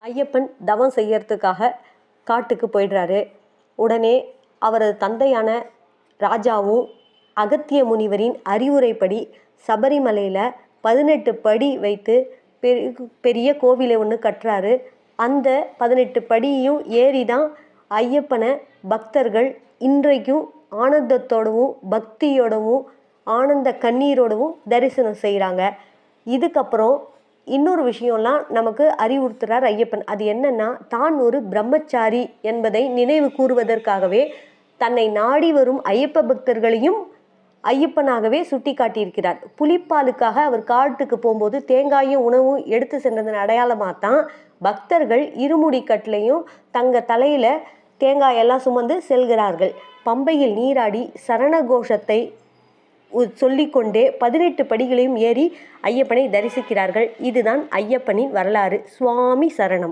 ஐயப்பன் தவம் செய்யறதுக்காக காட்டுக்கு போயிடுறாரு. உடனே அவரது தந்தையான ராஜாவும் அகத்திய முனிவரின் அறிவுரைப்படி சபரிமலையில் 18 படி வைத்து பெரிய கோவிலை ஒன்று கட்டுறாரு. அந்த 18 படியையும் ஏறி தான் ஐயப்பனை பக்தர்கள் இன்றைக்கும் ஆனந்தத்தோடவும் பக்தியோடவும் ஆனந்த கண்ணீரோடவும் தரிசனம் செய்கிறாங்க. இதுக்கப்புறம் இன்னொரு விஷயம்லாம் நமக்கு அறிவுறுத்துகிறார் ஐயப்பன். அது என்னன்னா, தான் ஒரு பிரம்மச்சாரி என்பதை நினைவு கூறுவதற்காகவே தன்னை நாடி வரும் ஐயப்ப பக்தர்களையும் ஐயப்பனாகவே சுட்டி காட்டியிருக்கிறார். புலிப்பாலுக்காக அவர் காட்டுக்கு போகும்போது தேங்காயும் உணவும் எடுத்து சென்றதன் அடையாளமாக தான் பக்தர்கள் இருமுடி கட்டிலையும் தங்க தலையில் தேங்காயெல்லாம் சுமந்து செல்கிறார்கள். பம்பையில் நீராடி சரண கோஷத்தை சொல்லிக்கொண்டே 18 படிகளையும் ஏறி ஐயப்பனை தரிசிக்கிறார்கள். இதுதான் ஐயப்பனின் வரலாறு. சுவாமி சரணம்.